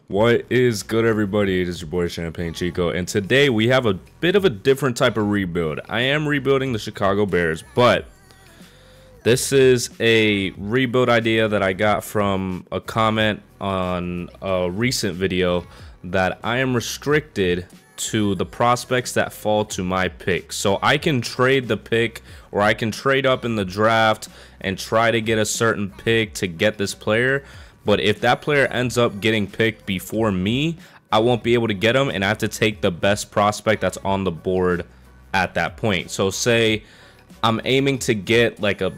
What is good, everybody? It is your boy Champagne Chico, and today we have a bit of a different type of rebuild. I am rebuilding the Chicago Bears, but this is a rebuild idea that I got from a comment on a recent video that I am restricted to the prospects that fall to my pick. So I can trade the pick, or I can trade up in the draft and try to get a certain pick to get this player. But if that player ends up getting picked before me, I won't be able to get him, and I have to take the best prospect that's on the board at that point. So say I'm aiming to get like a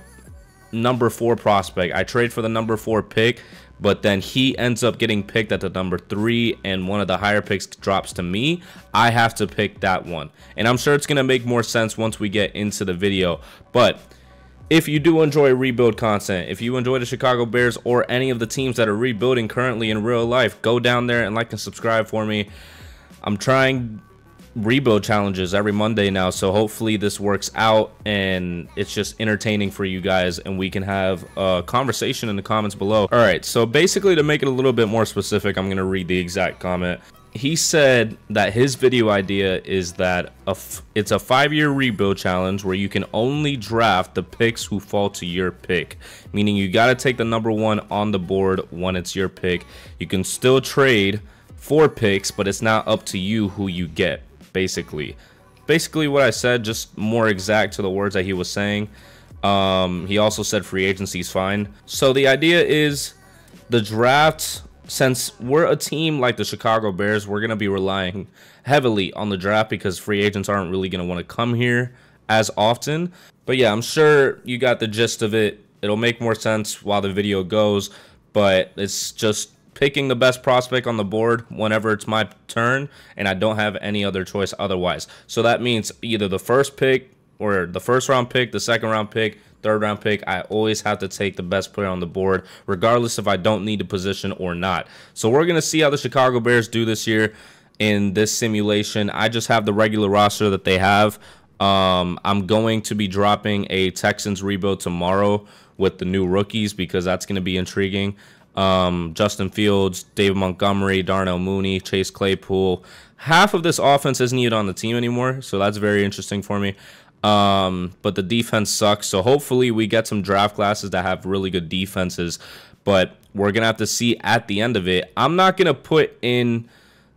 number 4 prospect. I trade for the number 4 pick, but then he ends up getting picked at the number 3 and one of the higher picks drops to me. I have to pick that one. And I'm sure it's going to make more sense once we get into the video. But if you do enjoy rebuild content, if you enjoy the Chicago Bears or any of the teams that are rebuilding currently in real life, go down there and like and subscribe for me. I'm trying rebuild challenges every Monday now, so hopefully this works out and it's just entertaining for you guys and we can have a conversation in the comments below. All right, so basically, to make it a little bit more specific, I'm going to read the exact comment. He said that his video idea is that it's a 5-year rebuild challenge where you can only draft the picks who fall to your pick, meaning you got to take the number 1 on the board when it's your pick. You can still trade 4 picks, but it's not up to you who you get. Basically what I said, just more exact to the words that he was saying. He also said free agency is fine. So the idea is the draft. Since we're a team like the Chicago Bears, we're going to be relying heavily on the draft because free agents aren't really going to want to come here as often. But yeah, I'm sure you got the gist of it. It'll make more sense while the video goes, but it's just picking the best prospect on the board whenever it's my turn, and I don't have any other choice otherwise. So that means either the first pick or the first round pick, the second round pick, third round pick, I always have to take the best player on the board, regardless if I don't need a position or not. So we're going to see how the Chicago Bears do this year in this simulation. I just have the regular roster that they have. I'm going to be dropping a Texans rebuild tomorrow with the new rookies because that's going to be intriguing. Justin Fields, David Montgomery, Darnell Mooney, Chase Claypool. Half of this offense isn't even on the team anymore, so that's very interesting for me. But the defense sucks, so hopefully we get some draft classes that have really good defenses, but we're gonna have to see at the end of it. I'm not gonna put in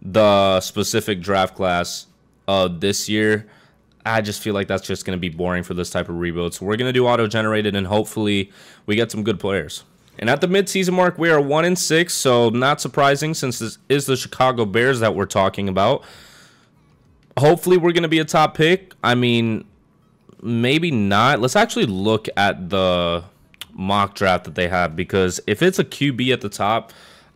the specific draft class this year. I just feel like that's just gonna be boring for this type of rebuild, so we're gonna do auto-generated, and hopefully we get some good players. And at the mid-season mark, we are 1-6, so not surprising since this is the Chicago Bears that we're talking about. Hopefully we're gonna be a top pick. I mean, maybe not. Let's actually look at the mock draft that they have, because if it's a QB at the top,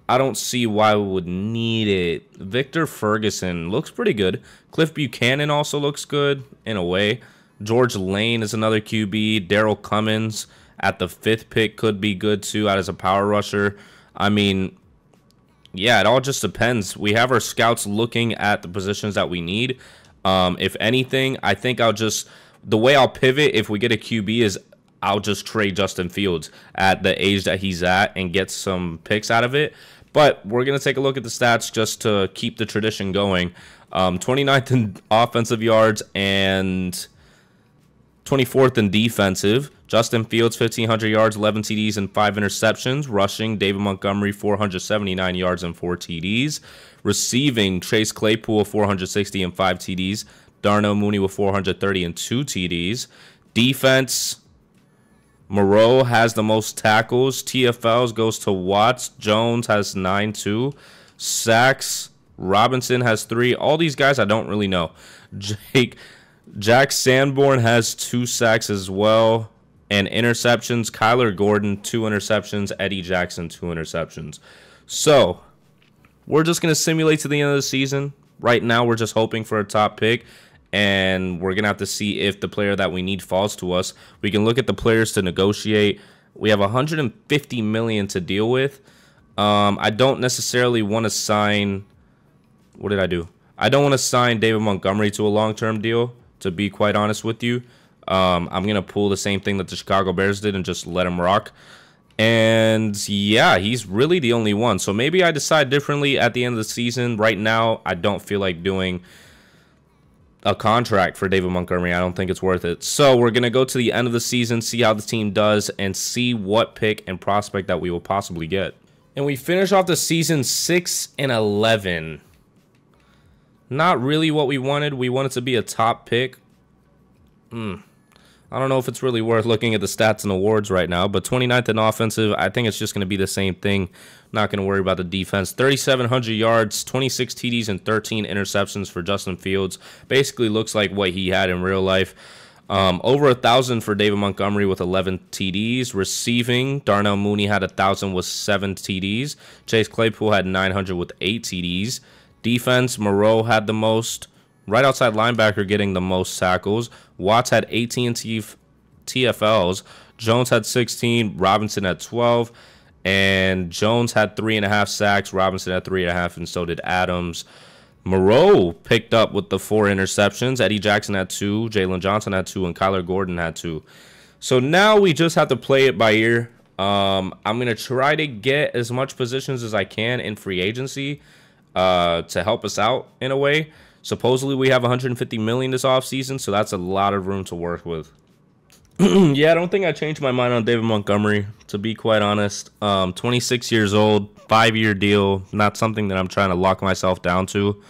I don't see why we would need it. Victor Ferguson looks pretty good. Cliff Buchanan also looks good in a way. George Lane is another QB. Daryl Cummins at the 5th pick could be good too as a power rusher. I mean, yeah, it all just depends. We have our scouts looking at the positions that we need. If anything, I think the way I'll pivot if we get a QB is I'll just trade Justin Fields at the age that he's at and get some picks out of it. But we're going to take a look at the stats just to keep the tradition going. 29th in offensive yards and 24th in defensive. Justin Fields, 1,500 yards, 11 TDs, and 5 interceptions. Rushing, David Montgomery, 479 yards and 4 TDs. Receiving, Chase Claypool, 460 and 5 TDs. Darnell Mooney with 430 and 2 TDs. Defense, Moreau has the most tackles. TFLs goes to Watts. Jones has 9 too. Sacks, Robinson has 3. All these guys I don't really know. Jack Sanborn has 2 sacks as well. And interceptions, Kyler Gordon, 2 interceptions. Eddie Jackson, 2 interceptions. So we're just going to simulate to the end of the season. Right now, we're just hoping for a top pick, and we're going to have to see if the player that we need falls to us. We can look at the players to negotiate. We have $150 million to deal with. I don't necessarily want to sign... What did I do? I don't want to sign David Montgomery to a long-term deal, to be quite honest with you. I'm going to pull the same thing that the Chicago Bears did and just let him rock. And yeah, he's really the only one. So maybe I decide differently at the end of the season. Right now, I don't feel like doing a contract for David Montgomery. I don't think it's worth it. So we're going to go to the end of the season, see how the team does, and see what pick and prospect that we will possibly get. And we finish off the season 6-11. Not really what we wanted. We wanted to be a top pick. I don't know if it's really worth looking at the stats and awards right now, but 29th in offensive, I think it's just going to be the same thing. Not going to worry about the defense. 3,700 yards, 26 TDs, and 13 interceptions for Justin Fields. Basically looks like what he had in real life. Over 1,000 for David Montgomery with 11 TDs. Receiving, Darnell Mooney had 1,000 with 7 TDs. Chase Claypool had 900 with 8 TDs. Defense, Moreau had the most. Right outside linebacker getting the most tackles. Watts had 18 TFLs. Jones had 16. Robinson had 12. And Jones had 3.5 sacks. Robinson had 3.5, and so did Adams. Moreau picked up with the 4 interceptions. Eddie Jackson had 2. Jalen Johnson had 2. And Kyler Gordon had 2. So now we just have to play it by ear. I'm going to try to get as much positions as I can in free agency to help us out in a way. Supposedly we have $150 million this offseason, so that's a lot of room to work with. Yeah, I don't think I changed my mind on David Montgomery, to be quite honest. 26 years old, 5-year deal, not something that I'm trying to lock myself down to.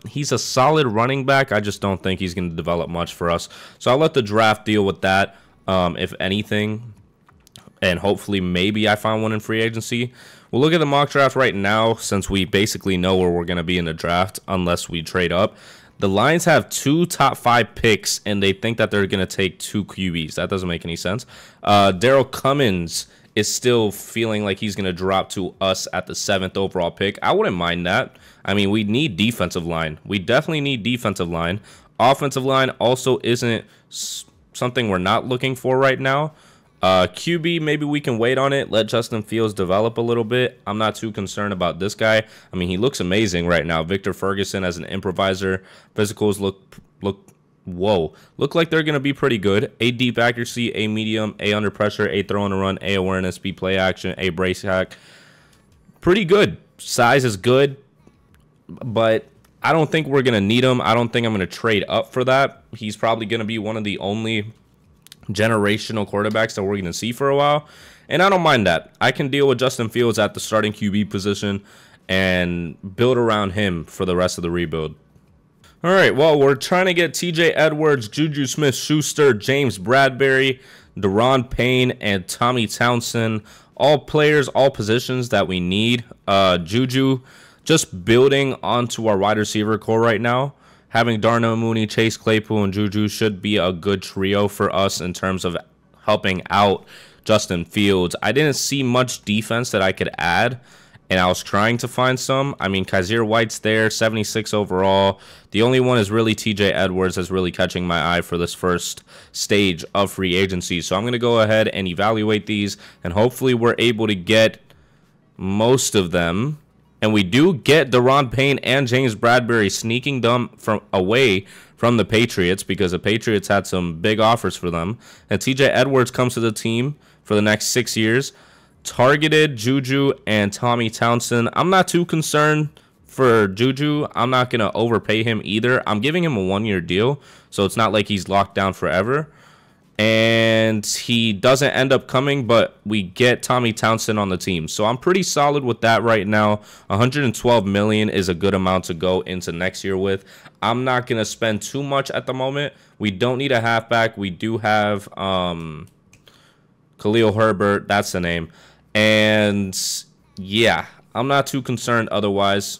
He's a solid running back. I just don't think he's going to develop much for us. So I'll let the draft deal with that, if anything. And hopefully maybe I find one in free agency. We'll look at the mock draft right now since we basically know where we're going to be in the draft unless we trade up. The Lions have 2 top 5 picks, and they think that they're going to take 2 QBs. That doesn't make any sense. Darrell Cummins is still feeling like he's going to drop to us at the 7th overall pick. I wouldn't mind that. I mean, we need defensive line. We definitely need defensive line. Offensive line also isn't something we're not looking for right now. QB, maybe we can wait on it, let Justin Fields develop a little bit. I'm not too concerned about this guy. I mean, he looks amazing right now. Victor Ferguson as an improviser. Physicals look like they're going to be pretty good. A deep accuracy, A medium, A under pressure, A throw on the run, A awareness, B play action, A brace hack. Pretty good. Size is good, but I don't think we're going to need him. I don't think I'm going to trade up for that. He's probably going to be one of the only generational quarterbacks that we're going to see for a while, and I don't mind that. I can deal with Justin Fields at the starting QB position and build around him for the rest of the rebuild. All right, well, we're trying to get TJ Edwards, Juju Smith-Schuster, James Bradbury, Daron Payne, and Tommy Townsend. All players, all positions that we need. Juju just building onto our wide receiver core right now. Having Darnell Mooney, Chase Claypool, and Juju should be a good trio for us in terms of helping out Justin Fields. I didn't see much defense that I could add, and I was trying to find some. I mean, Kaiser White's there, 76 overall. The only one is really TJ Edwards that's really catching my eye for this first stage of free agency. So I'm going to go ahead and evaluate these, and hopefully we're able to get most of them. And we do get Daron Payne and James Bradbury, sneaking them away from the Patriots because the Patriots had some big offers for them. And TJ Edwards comes to the team for the next 6 years. Targeted Juju and Tommy Townsend. I'm not too concerned for Juju. I'm not going to overpay him either. I'm giving him a 1-year deal, so it's not like he's locked down forever. And he doesn't end up coming, but we get Tommy Townsend on the team. So I'm pretty solid with that right now. $112 million is a good amount to go into next year with. I'm not going to spend too much at the moment. We don't need a halfback. We do have Khalil Herbert. That's the name. And yeah, I'm not too concerned otherwise.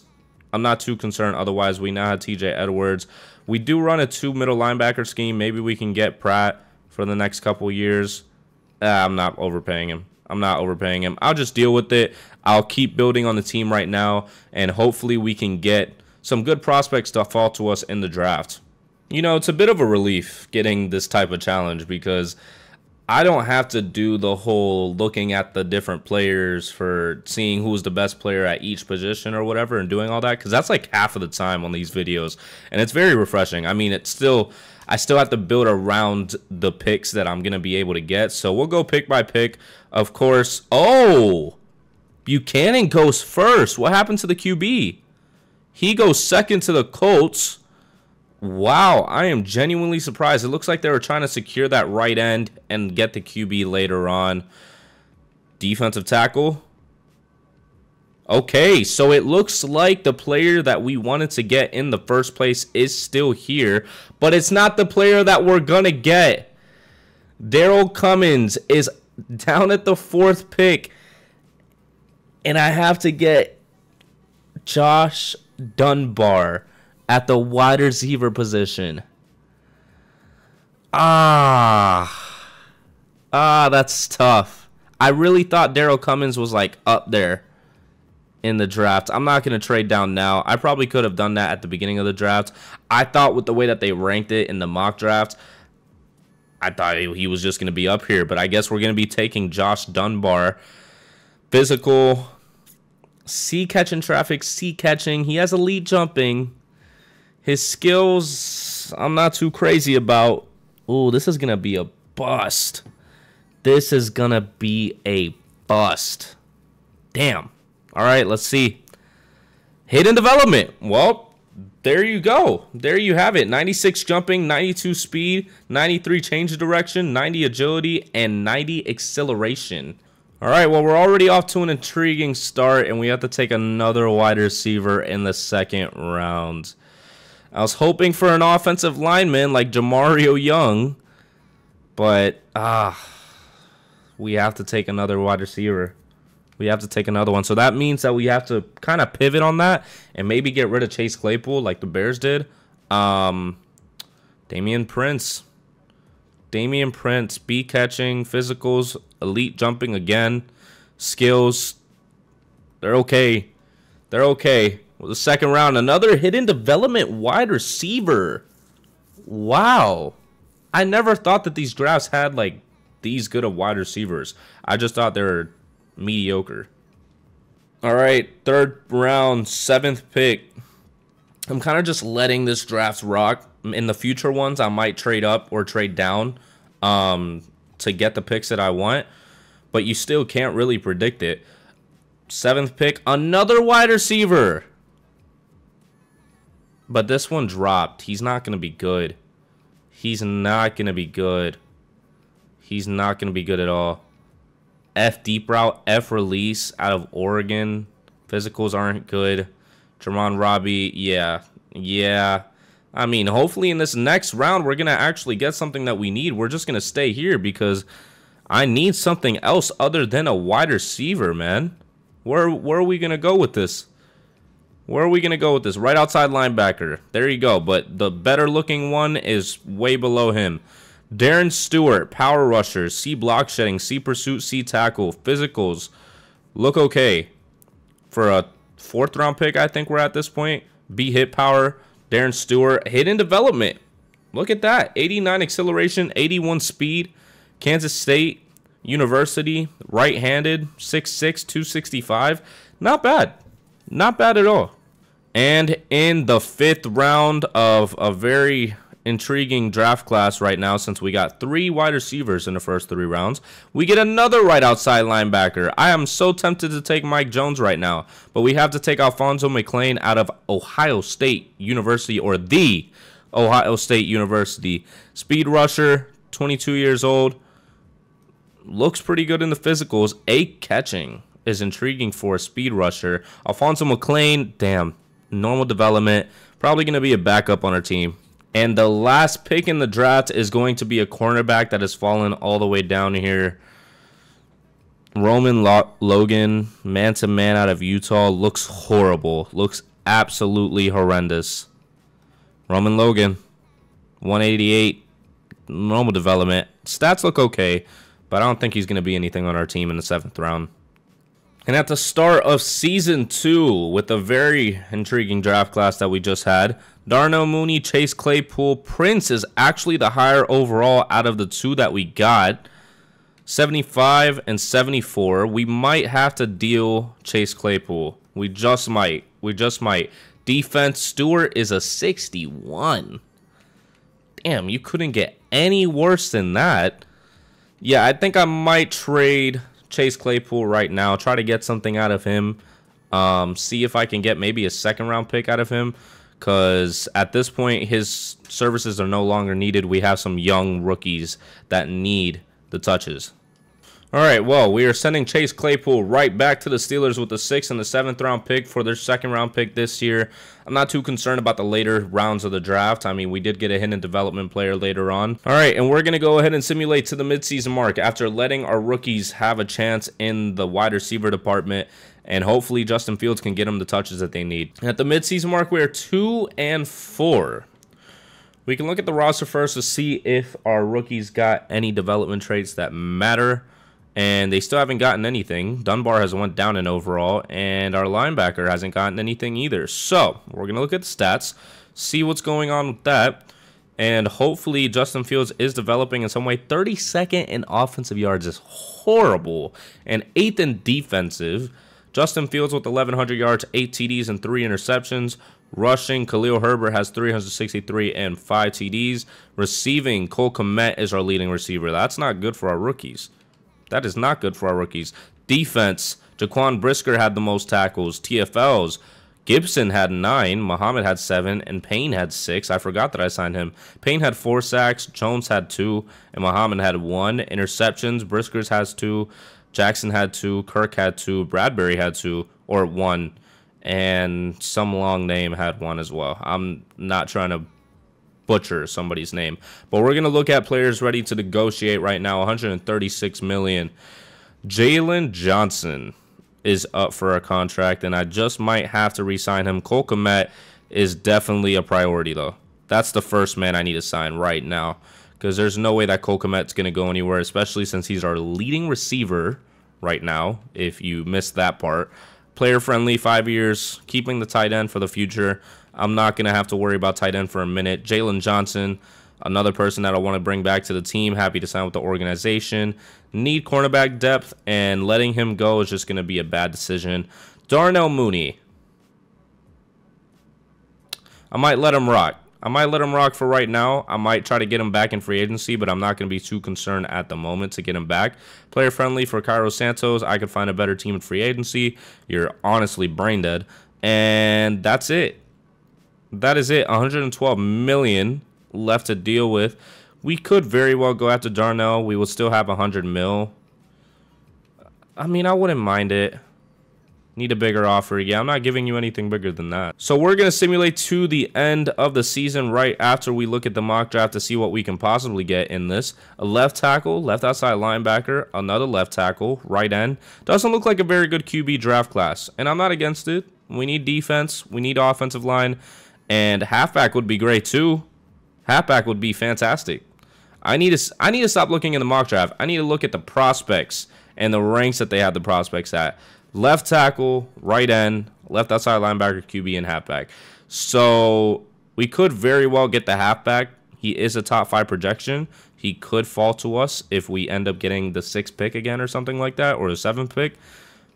We now have TJ Edwards. We do run a 2 middle linebacker scheme. Maybe we can get Pratt for the next couple years. I'm not overpaying him. I'll just deal with it. I'll keep building on the team right now, and hopefully we can get some good prospects to fall to us in the draft. You know, it's a bit of a relief getting this type of challenge because I don't have to do the whole looking at the different players for seeing who's the best player at each position or whatever and doing all that, because that's like half of the time on these videos, and it's very refreshing. I mean, I still have to build around the picks that I'm going to be able to get, so we'll go pick by pick, of course. Oh, Buchanan goes first. What happened to the QB? He goes second to the Colts. Wow, I am genuinely surprised. It looks like they were trying to secure that right end and get the QB later on. Defensive tackle. Okay, so it looks like the player that we wanted to get in the first place is still here, but it's not the player that we're going to get. Daryl Cummins is down at the 4th pick, and I have to get Josh Dunbar at the wide receiver position. That's tough. I really thought Daryl Cummins was like up there in the draft. I'm not going to trade down now. I probably could have done that at the beginning of the draft. I thought with the way that they ranked it in the mock draft, I thought he was just going to be up here, but I guess we're going to be taking Josh Dunbar. Physical, sea catching traffic, sea catching. He has elite jumping. His skills, I'm not too crazy about. Ooh, this is going to be a bust. This is going to be a bust. Damn. All right, let's see. Hidden development. Well, there you go. There you have it. 96 jumping, 92 speed, 93 change of direction, 90 agility, and 90 acceleration. All right, well, we're already off to an intriguing start, and we have to take another wide receiver in the 2nd round. I was hoping for an offensive lineman like Jamario Young, but we have to take another wide receiver. We have to take another one. So that means that we have to kind of pivot on that and maybe get rid of Chase Claypool like the Bears did. Damian Prince. Damian Prince, beat catching, physicals, elite jumping again, skills. They're okay. They're okay. Well, the 2nd round, another hidden development wide receiver. Wow. I never thought that these drafts had like these good of wide receivers. I just thought they were mediocre. All right, 3rd round, 7th pick. I'm kind of just letting this draft rock. In the future ones, I might trade up or trade down to get the picks that I want, but you still can't really predict it. 7th pick, another wide receiver. But this one dropped. He's not going to be good. He's not going to be good. He's not going to be good at all. F deep route, F release out of Oregon. Physicals aren't good. Jermon Robbie, yeah. I mean, hopefully in this next round, we're going to actually get something that we need. We're just going to stay here because I need something else other than a wide receiver, man. Where are we going to go with this? Where are we going to go with this? Right outside linebacker. There you go. But the better looking one is way below him. Darren Stewart, power rushers, C block shedding, C pursuit, C tackle, physicals. Look okay. For a 4th round pick, I think we're at this point. B hit power, Darren Stewart. Hidden development. Look at that. 89 acceleration, 81 speed. Kansas State University, right-handed, 6'6", 265. Not bad. Not bad at all. And in the 5th round of a very intriguing draft class right now, since we got 3 wide receivers in the first 3 rounds, we get another right outside linebacker. I am so tempted to take Mike Jones right now, but we have to take Alfonso McClain out of Ohio State University, or the Ohio State University. Speed rusher, 22 years old. Looks pretty good in the physicals. 8 catching is intriguing for a speed rusher. Alfonso McClain, damn, normal development. Probably going to be a backup on our team. And the last pick in the draft is going to be a cornerback that has fallen all the way down here. Roman Logan, man-to-man out of Utah. Looks horrible. Looks absolutely horrendous. Roman Logan, 188. Normal development. Stats look okay, but I don't think he's going to be anything on our team in the 7th round. And at the start of Season 2, with a very intriguing draft class that we just had, Darnell Mooney, Chase Claypool, Prince is actually the higher overall out of the 2 that we got. 75 and 74. We might have to deal Chase Claypool. We just might. We just might. Defense, Stewart is a 61. Damn, you couldn't get any worse than that. Yeah, I think I might trade Chase Claypool right now. Try to get something out of him. See if I can get maybe a second-round pick out of him. Because at this point, his services are no longer needed. We have some young rookies that need the touches. All right, well, we are sending Chase Claypool right back to the Steelers with the 6th and the 7th round pick for their second-round pick this year. I'm not too concerned about the later rounds of the draft. I mean, we did get a hidden development player later on. All right, and we're going to go ahead and simulate to the midseason mark after letting our rookies have a chance in the wide receiver department. And hopefully Justin Fields can get them the touches that they need. At the midseason mark, we are 2-4. We can look at the roster first to see if our rookies got any development traits that matter. And they still haven't gotten anything. Dunbar has went down in overall, and our linebacker hasn't gotten anything either. So we're going to look at the stats, see what's going on with that, and hopefully Justin Fields is developing in some way. 32nd in offensive yards is horrible, and 8th in defensive. Justin Fields with 1,100 yards, 8 TDs, and 3 interceptions. Rushing, Khalil Herbert has 363 and 5 TDs. Receiving, Cole Kmet is our leading receiver. That's not good for our rookies. That is not good for our rookies. Defense, Jaquan Brisker had the most tackles. TFLs, Gibson had 9, Muhammad had 7, and Payne had 6. I forgot that I signed him. Payne had 4 sacks, Jones had 2, and Muhammad had 1. Interceptions, Brisker's has 2, Jackson had 2, Kirk had 2, Bradbury had 2, or 1, and some long name had 1 as well. I'm not trying to butcher somebody's name, but we're going to look at players ready to negotiate right now. 136 million. Jalen Johnson is up for a contract, and I just might have to re-sign him. Cole Kmet is definitely a priority, though. That's the first man I need to sign right now, because there's no way that Cole Kmet's going to go anywhere, especially since he's our leading receiver right now, if you missed that part. Player-friendly, 5 years, keeping the tight end for the future. I'm not going to have to worry about tight end for a minute. Jalen Johnson, another person that I want to bring back to the team. Happy to sign with the organization. Need cornerback depth, and letting him go is just going to be a bad decision. Darnell Mooney. I might let him rock. I might let him rock for right now. I might try to get him back in free agency, but I'm not going to be too concerned at the moment to get him back. Player friendly for Cairo Santos. I could find a better team in free agency. You're honestly brain dead. And that's it. That is it. 112 million left to deal with. We could very well go after Darnell. We will still have 100 mil. I mean, I wouldn't mind it. Need a bigger offer. Yeah, I'm not giving you anything bigger than that. So we're going to simulate to the end of the season right after we look at the mock draft to see what we can possibly get in this. A left tackle, left outside linebacker, another left tackle, right end. Doesn't look like a very good QB draft class, and I'm not against it. We need defense. We need offensive line, and halfback would be great too. Halfback would be fantastic. I need to stop looking in the mock draft. I need to look at the prospects and the ranks that they have the prospects at. Left tackle, right end, left outside linebacker, QB, and halfback. So we could very well get the halfback. He is a top 5 projection. He could fall to us if we end up getting the 6th pick again or something like that, or the 7th pick.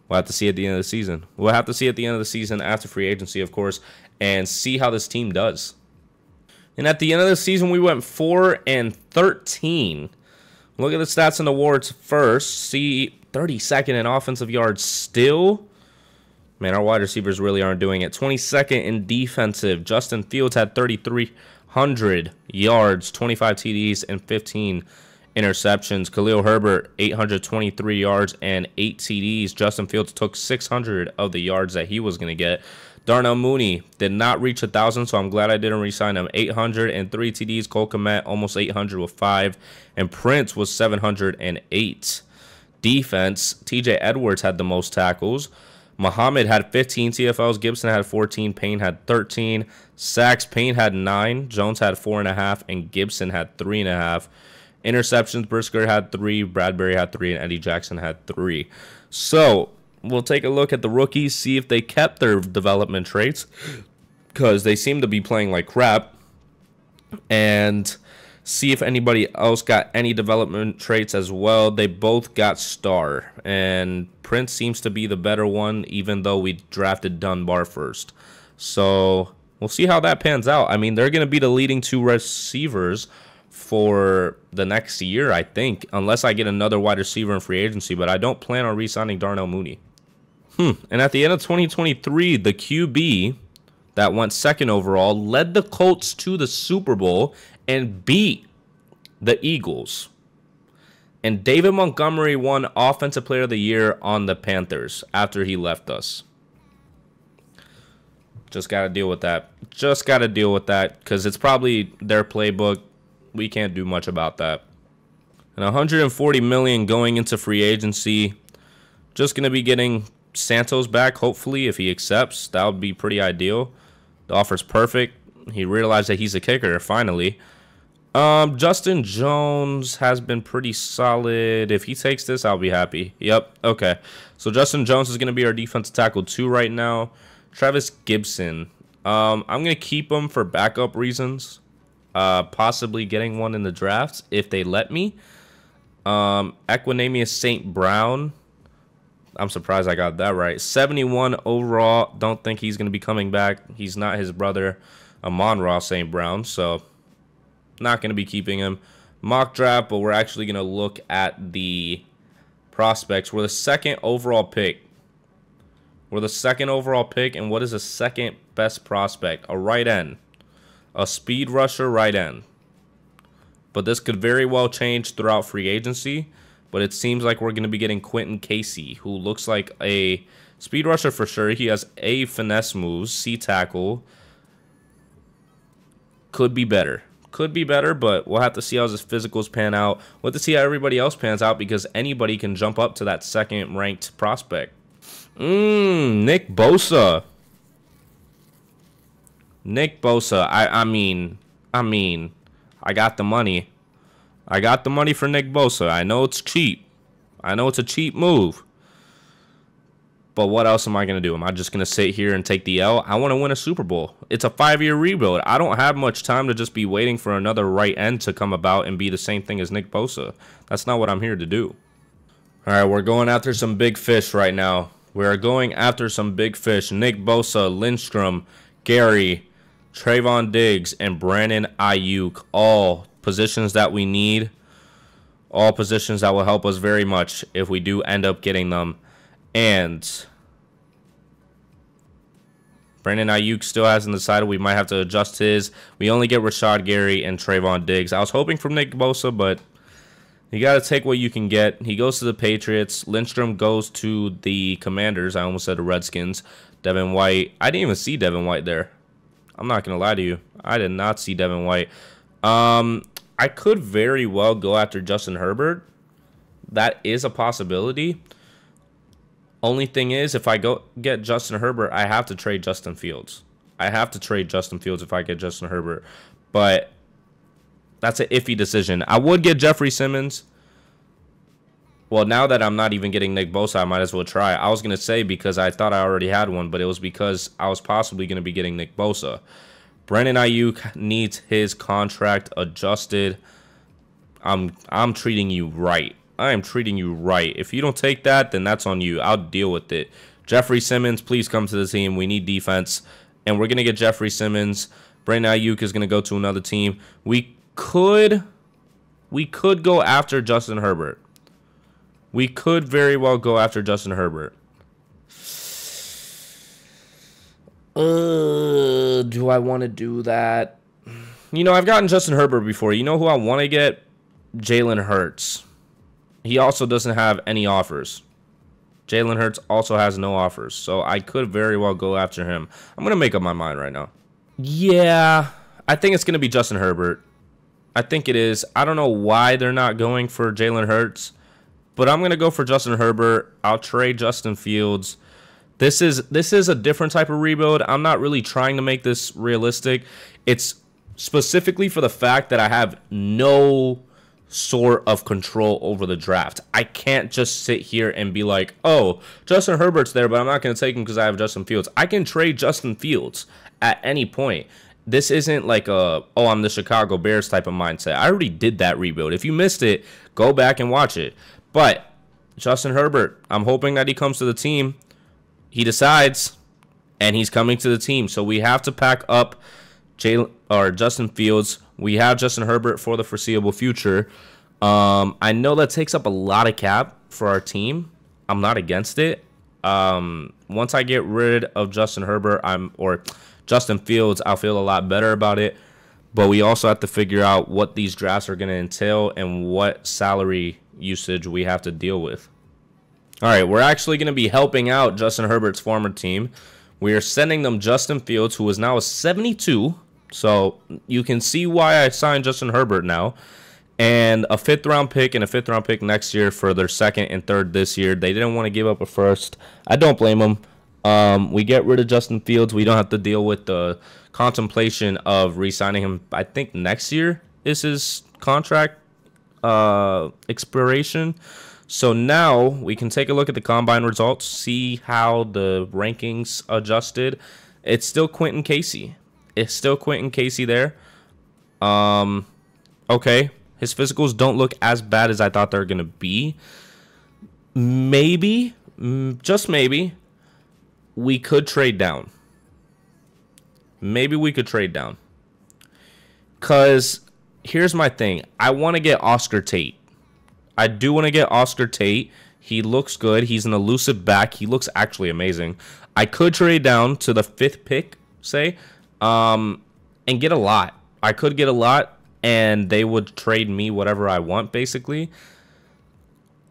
We'll have to see at the end of the season. We'll have to see at the end of the season after free agency, of course, and see how this team does. And at the end of the season, we went 4-13. Look at the stats and awards first. See 32nd in offensive yards still. Man, our wide receivers really aren't doing it. 22nd in defensive. Justin Fields had 3,300 yards, 25 TDs, and 15 interceptions. Khalil Herbert, 823 yards and 8 TDs. Justin Fields took 600 of the yards that he was going to get. Darnell Mooney did not reach 1,000, so I'm glad I didn't re-sign him. 803 TDs. Cole Kmet, almost 800 with 5. And Prince was 708. Defense, TJ Edwards had the most tackles. Muhammad had 15 TFLs. Gibson had 14. Payne had 13. Sacks, Payne had 9. Jones had 4.5. And Gibson had 3.5. Interceptions, Brisker had 3. Bradbury had 3. And Eddie Jackson had 3. So we'll take a look at the rookies, see if they kept their development traits, because they seem to be playing like crap. And See if anybody else got any development traits as well. They both got star, and Prince seems to be the better one, even though we drafted Dunbar first. So we'll see how that pans out. I mean, they're going to be the leading 2 receivers for the next year, I think, unless I get another wide receiver in free agency, but I don't plan on re-signing Darnell Mooney. And at the end of 2023, the QB that went 2nd overall led the Colts to the Super Bowl and beat the Eagles. And David Montgomery won Offensive Player of the Year on the Panthers after he left us. Just got to deal with that. Just got to deal with that because it's probably their playbook. We can't do much about that. And $140 million going into free agency. Just going to be getting Santos back, hopefully, if he accepts. That would be pretty ideal. The offer's perfect. He realized that he's a kicker, finally. Justin Jones has been pretty solid. If he takes this, I'll be happy. Yep, okay. So Justin Jones is going to be our defensive tackle 2 right now. Travis Gibson. I'm going to keep him for backup reasons. Possibly getting one in the drafts if they let me. Equanimeous St. Brown. I'm surprised I got that right. 71 overall. Don't think he's going to be coming back. He's not his brother, Amon-Ra St. Brown, so not going to be keeping him. Mock draft, but we're actually going to look at the prospects. We're the 2nd overall pick. We're the 2nd overall pick, and what is the 2nd best prospect? A right end. A speed rusher right end. But this could very well change throughout free agency. But it seems like we're going to be getting Quentin Casey, who looks like a speed rusher for sure. He has A finesse moves, C tackle. Could be better. Could be better, but we'll have to see how his physicals pan out. We'll have to see how everybody else pans out because anybody can jump up to that 2nd ranked prospect. Nick Bosa. Nick Bosa. I mean, I got the money. I got the money for Nick Bosa. I know it's cheap. I know it's a cheap move. But what else am I going to do? Am I just going to sit here and take the L? I want to win a Super Bowl. It's a 5-year rebuild. I don't have much time to just be waiting for another right end to come about and be the same thing as Nick Bosa. That's not what I'm here to do. All right, we're going after some big fish right now. We're going after some big fish. Nick Bosa, Lindstrom, Gary, Trayvon Diggs, and Brandon Ayuk. All positions that we need. All positions that will help us very much if we do end up getting them. And Brandon Ayuk still hasn't decided. We might have to adjust his. We only get Rashad Gary and Trayvon Diggs. I was hoping for Nick Bosa, but you got to take what you can get. He goes to the Patriots. Lindstrom goes to the Commanders. I almost said the Redskins. Devin White. I didn't even see Devin White there. I'm not going to lie to you. I did not see Devin White. I could very well go after Justin Herbert. That is a possibility. Only thing is, if I go get Justin Herbert, I have to trade Justin Fields. I have to trade Justin Fields if I get Justin Herbert. But that's an iffy decision. I would get Jeffrey Simmons. Well, now that I'm not even getting Nick Bosa, I might as well try. I was going to say because I thought I already had one, but it was because I was possibly going to be getting Nick Bosa. Brandon Ayuk needs his contract adjusted. I'm treating you right. I am treating you right. If you don't take that, then that's on you. I'll deal with it. Jeffrey Simmons, please come to the team. We need defense. And we're going to get Jeffrey Simmons. Brandon Ayuk is going to go to another team. We could go after Justin Herbert. We could very well go after Justin Herbert. Do I want to do that? You know, I've gotten Justin Herbert before. You know who I want to get? Jalen Hurts. He also doesn't have any offers. Jalen Hurts also has no offers. So I could very well go after him. I'm going to make up my mind right now. Yeah, I think it's going to be Justin Herbert. I think it is. I don't know why they're not going for Jalen Hurts. But I'm going to go for Justin Herbert. I'll trade Justin Fields. This is a different type of rebuild. I'm not really trying to make this realistic. It's specifically for the fact that I have no sort of control over the draft. I can't just sit here and be like, oh, Justin Herbert's there, but I'm not going to take him because I have Justin Fields. I can trade Justin Fields at any point. This isn't like a, oh, I'm the Chicago Bears type of mindset. I already did that rebuild. If you missed it, go back and watch it. But Justin Herbert, I'm hoping that he comes to the team. He decides, and he's coming to the team. So we have to pack up Justin Fields. We have Justin Herbert for the foreseeable future. I know that takes up a lot of cap for our team. I'm not against it. Once I get rid of Justin Herbert, or Justin Fields, I'll feel a lot better about it. But we also have to figure out what these drafts are going to entail and what salary usage we have to deal with. All right, we're actually going to be helping out Justin Herbert's former team. We are sending them Justin Fields, who is now a 72. So you can see why I signed Justin Herbert now. And a 5th-round pick and a 5th-round pick next year for their 2nd and 3rd this year. They didn't want to give up a 1st. I don't blame them. We get rid of Justin Fields. We don't have to deal with the contemplation of re-signing him. I think next year is his contract expiration. So now we can take a look at the combine results, see how the rankings adjusted. It's still Quentin Casey. It's still Quentin Casey there. Okay. His physicals don't look as bad as I thought they were going to be. Maybe, just maybe, we could trade down. Maybe we could trade down. Because here's my thing. I want to get Oscar Tate. I do want to get Oscar Tate. He looks good. He's an elusive back. He looks actually amazing. I could trade down to the 5th pick, say, and get a lot. I could get a lot. And they would trade me whatever I want, basically.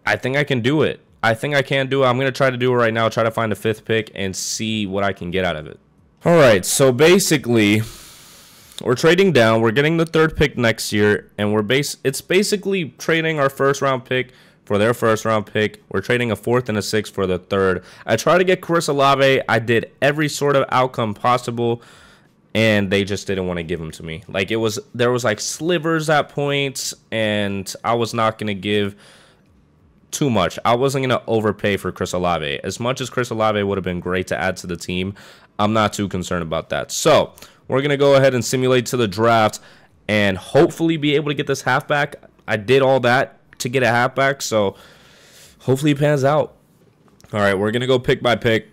I think I can do it. I think I can do it. I'm going to try to do it right now. Try to find a 5th pick and see what I can get out of it. All right, so basically, we're trading down. We're getting the 3rd pick next year. And it's basically trading our 1st-round pick for their 1st-round pick. We're trading a 4th and a 6th for the 3rd. I tried to get Chris Olave. I did every sort of outcome possible. And they just didn't want to give them to me. Like, there was like slivers at points, and I was not going to give too much. I wasn't going to overpay for Chris Olave. As much as Chris Olave would have been great to add to the team, I'm not too concerned about that. So we're going to go ahead and simulate to the draft and hopefully be able to get this halfback. I did all that to get a halfback, so hopefully it pans out. All right, we're going to go pick by pick.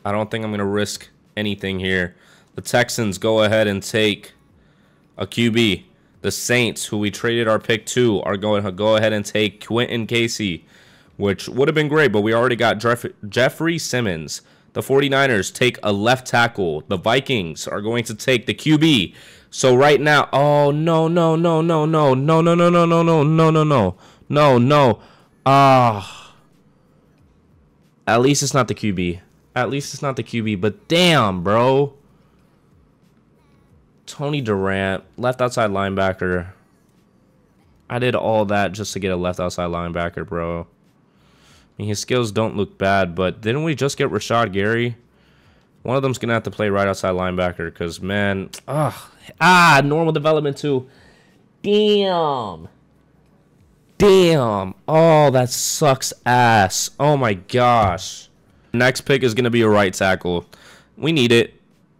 I don't think I'm going to risk anything here. The Texans go ahead and take a QB. The Saints, who we traded our pick to, are going to go ahead and take Quentin Casey, which would have been great, but we already got Jeffrey Simmons. The 49ers take a left tackle. The Vikings are going to take the QB. So right now, oh, no. At least it's not the QB. At least it's not the QB, but damn, bro. Tony Durant, left outside linebacker. I did all that just to get a left outside linebacker, bro. I mean, his skills don't look bad, but didn't we just get Rashad Gary? One of them's going to have to play right outside linebacker because, man, normal development too. Damn. Oh, that sucks ass. Oh, my gosh. Next pick is going to be a right tackle. We need it.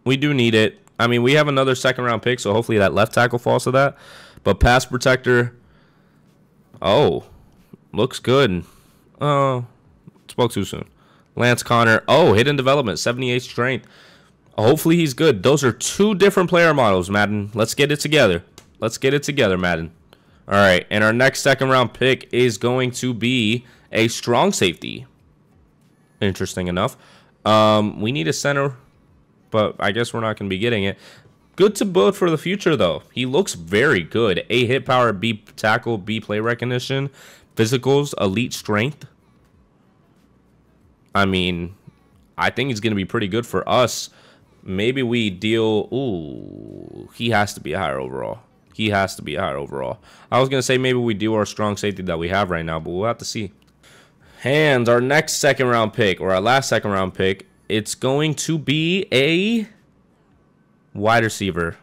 We do need it. I mean, we have another 2nd-round pick, so hopefully that left tackle falls to that. But pass protector, oh, looks good. Oh, spoke too soon. Lance Connor, oh, hidden development, 78 strength. Hopefully he's good. Those are 2 different player models, Madden. Let's get it together. Let's get it together, Madden. All right, and our next 2nd-round pick is going to be a strong safety. Interesting enough. We need a center, but I guess we're not going to be getting it. Good to build for the future, though. He looks very good. A hit power, B tackle, B play recognition, physicals, elite strength. I mean, I think he's going to be pretty good for us. Maybe we deal... Ooh, he has to be a higher overall. He has to be a higher overall. I was going to say maybe we do our strong safety that we have right now, but we'll have to see. And our next 2nd-round pick, or our last 2nd-round pick, it's going to be a wide receiver.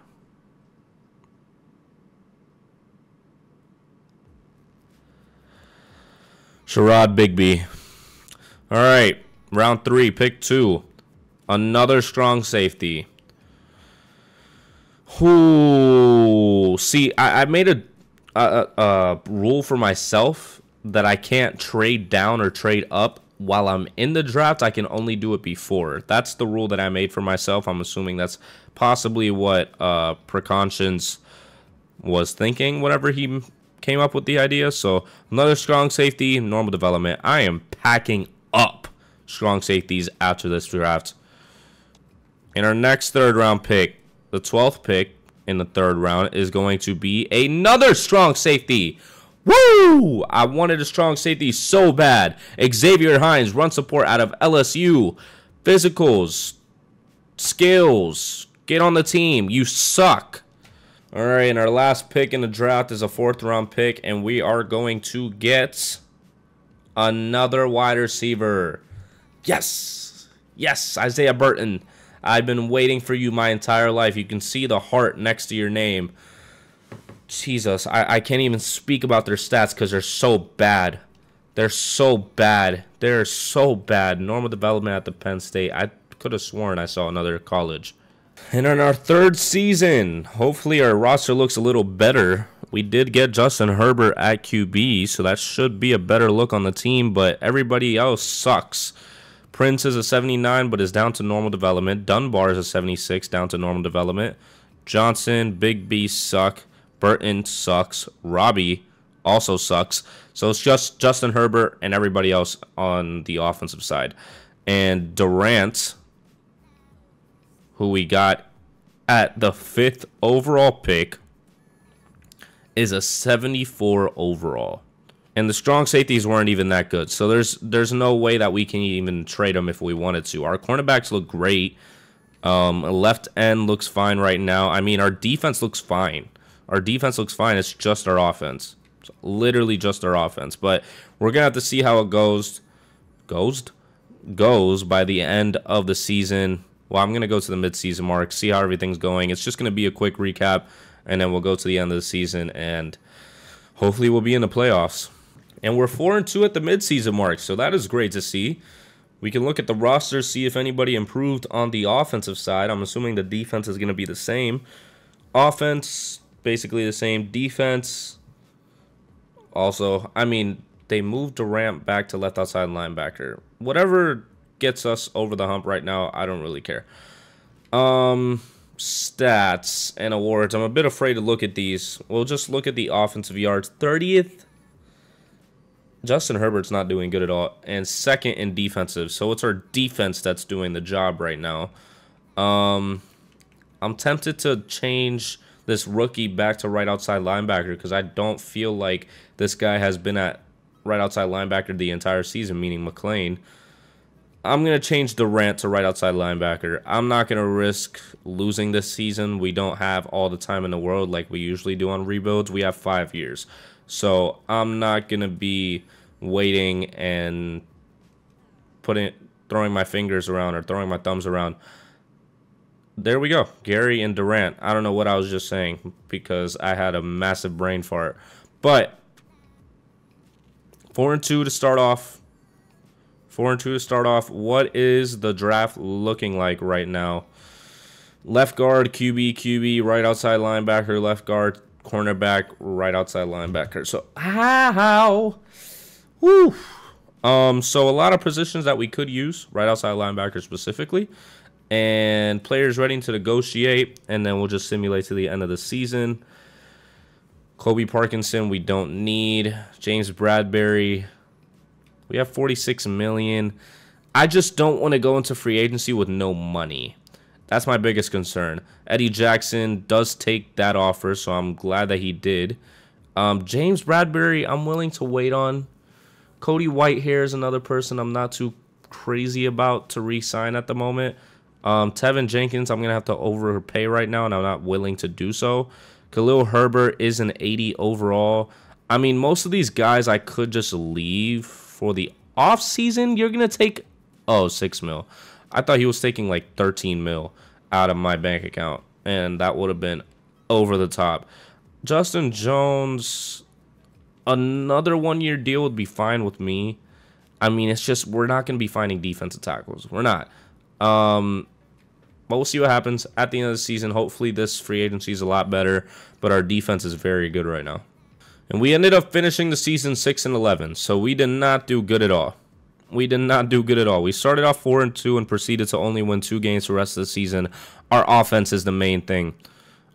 Sherrod Bigby. All right, round 3, pick 2. Another strong safety. Ooh, see, I made a rule for myself that I can't trade down or trade up while I'm in the draft. I can only do it before. That's the rule that I made for myself. I'm assuming that's possibly what Precautions was thinking whenever he came up with the idea. So another strong safety, normal development. I am packing up strong safeties after this draft. In our next third round pick, the 12th pick in the third round is going to be another strong safety. Woo! I wanted a strong safety so bad. Xavier Hines, run support out of LSU. Physicals, skills, get on the team. You suck. All right, and our last pick in the draft is a 4th round pick, and we are going to get another wide receiver. Yes, yes, Isaiah Burton. I've been waiting for you my entire life. You can see the heart next to your name. Jesus, I can't even speak about their stats because they're so bad. They're so bad. They're so bad. Normal development at the Penn State. I could have sworn I saw another college. And in our 3rd season, hopefully our roster looks a little better. We did get Justin Herbert at QB, so that should be a better look on the team, but everybody else sucks. Prince is a 79, but is down to normal development. Dunbar is a 76, down to normal development. Johnson, Big B suck. Burton sucks. Robbie also sucks. So it's just Justin Herbert and everybody else on the offensive side. And Durant, who we got at the 5th overall pick, is a 74 overall. And the strong safeties weren't even that good. So there's no way that we can even trade them if we wanted to. Our cornerbacks look great. Left end looks fine right now. I mean, our defense looks fine. Our defense looks fine. It's just our offense. It's literally just our offense. But we're going to have to see how it goes by the end of the season. Well, I'm going to go to the midseason mark, see how everything's going. It's just going to be a quick recap, and then we'll go to the end of the season, and hopefully we'll be in the playoffs. And we're 4-2 at the midseason mark, so that is great to see. We can look at the roster, see if anybody improved on the offensive side. I'm assuming the defense is going to be the same. Offense, basically the same. Defense, also, I mean, they moved Durant back to left outside linebacker. Whatever gets us over the hump right now, I don't really care. Stats and awards. I'm a bit afraid to look at these. We'll just look at the offensive yards. 30th. Justin Herbert's not doing good at all. And 2nd in defensive. So it's our defense that's doing the job right now. I'm tempted to change this rookie back to right outside linebacker because I don't feel like this guy has been at right outside linebacker the entire season, meaning McLean. I'm going to change Durant to right outside linebacker. I'm not going to risk losing this season. We don't have all the time in the world like we usually do on rebuilds. We have 5 years. So I'm not going to be waiting and throwing my fingers around or throwing my thumbs around. There we go. Gary and Durant. I don't know what I was just saying because I had a massive brain fart. But 4-2 to start off. 4-2 to start off. What is the draft looking like right now? Left guard, QB, right outside linebacker, left guard, cornerback, right outside linebacker. So how? Woo. So a lot of positions that we could use, right outside linebacker specifically, and players ready to negotiate, and then we'll just simulate to the end of the season. Kobe Parkinson, we don't need. James Bradbury, we have $46 million. I just don't want to go into free agency with no money. That's my biggest concern. Eddie Jackson does take that offer, so I'm glad that he did. James Bradbury, I'm willing to wait on. Cody Whitehair is another person I'm not too crazy about to re-sign at the moment. Tevin Jenkins, I'm going to have to overpay right now, and I'm not willing to do so. Khalil Herbert is an 80 overall. I mean, most of these guys I could just leave for the offseason. You're going to take, $6 mil. I thought he was taking like 13 mil out of my bank account, and that would have been over the top. Justin Jones, another one-year deal would be fine with me. I mean, it's just we're not going to be finding defensive tackles. We're not. But we'll see what happens at the end of the season. Hopefully this free agency is a lot better, but our defense is very good right now. And we ended up finishing the season 6-11, so we did not do good at all. We did not do good at all. We started off 4-2 and proceeded to only win 2 games for the rest of the season. Our offense is the main thing.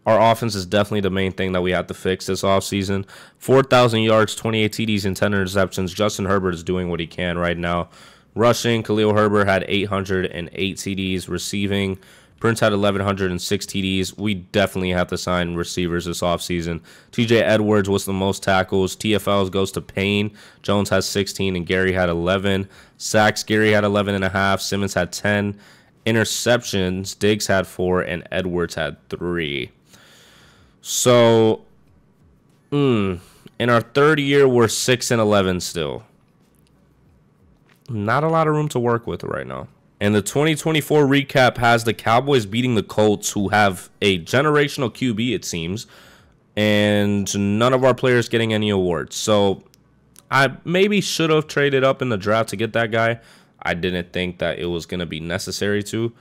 Our offense is definitely the main thing that we have to fix this offseason. 4,000 yards, 28 TDs, and 10 interceptions. Justin Herbert is doing what he can right now. Rushing, Khalil Herbert had 808 TDs. Receiving, Prince had 1,106 TDs. We definitely have to sign receivers this offseason. TJ Edwards was the most tackles. TFLs goes to Payne. Jones has 16, and Gary had 11. Sacks, Gary had 11.5. Simmons had 10. Interceptions, Diggs had 4, and Edwards had 3. So, in our third year, we're 6-11 still. Not a lot of room to work with right now. And the 2024 recap has the Cowboys beating the Colts, who have a generational QB, it seems, and none of our players getting any awards. So, I maybe should have traded up in the draft to get that guy. I didn't think that it was going to be necessary to.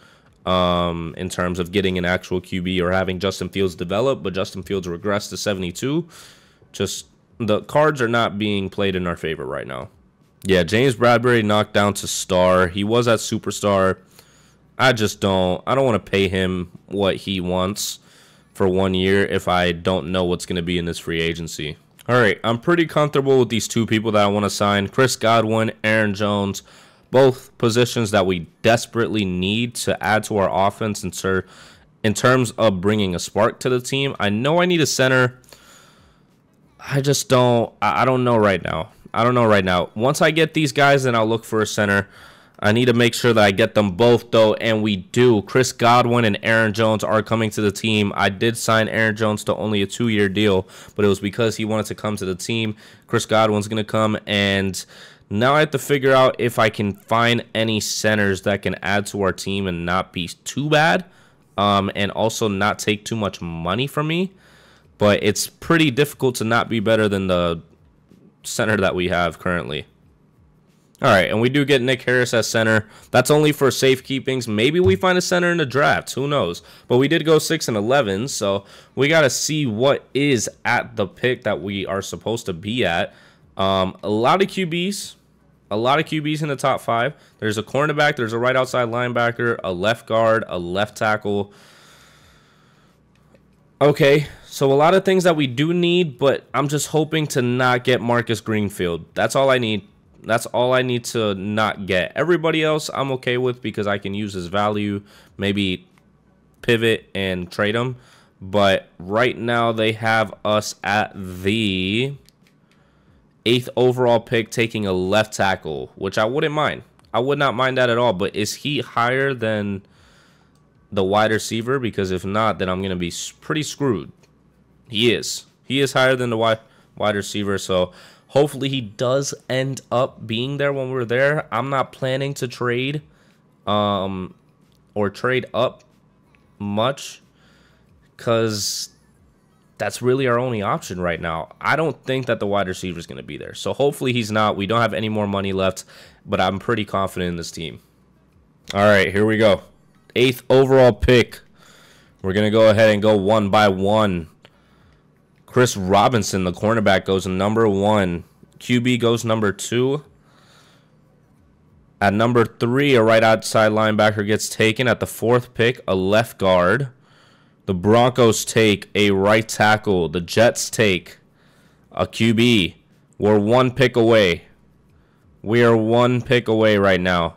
In terms of getting an actual QB or having Justin Fields develop, but Justin Fields regressed to 72. Just the cards are not being played in our favor right now. Yeah, James Bradbury knocked down to star. He was at superstar. I don't want to pay him what he wants for 1 year if I don't know what's going to be in this free agency. All right, I'm pretty comfortable with these 2 people that I want to sign. Chris Godwin, Aaron Jones. Both positions that we desperately need to add to our offense in terms of bringing a spark to the team. I know I need a center. I don't know right now. Once I get these guys, then I'll look for a center. I need to make sure that I get them both, though, and we do. Chris Godwin and Aaron Jones are coming to the team. I did sign Aaron Jones to only a 2-year deal, but it was because he wanted to come to the team. Chris Godwin's going to come, and now I have to figure out if I can find any centers that can add to our team and not be too bad, and also not take too much money from me. But it's pretty difficult to not be better than the center that we have currently. All right, and we do get Nick Harris as center. That's only for safekeepings. Maybe we find a center in the draft. Who knows? But we did go 6-11, so we got to see what is at the pick that we are supposed to be at. A lot of QBs in the top 5. There's a cornerback, there's a right outside linebacker, a left guard, a left tackle. Okay, so a lot of things that we do need, but I'm just hoping to not get Marcus Greenfield. That's all I need. That's all I need to not get. Everybody else I'm okay with because I can use his value, maybe pivot and trade him. But right now they have us at the 8th overall pick, taking a left tackle, which I wouldn't mind. I would not mind that at all. But is he higher than the wide receiver? Because if not, then I'm going to be pretty screwed. He is. He is higher than the wide receiver. So hopefully he does end up being there when we're there. I'm not planning to trade or trade up much because that's really our only option right now. I don't think that the wide receiver is going to be there. So hopefully he's not. We don't have any more money left, but I'm pretty confident in this team. All right, here we go. 8th overall pick. We're going to go ahead and go one by one. Chris Robinson, the cornerback, goes number 1. QB goes number 2. At number 3, a right outside linebacker gets taken. At the 4th pick, a left guard. The Broncos take a right tackle. The Jets take a QB. We're 1 pick away. We are 1 pick away right now.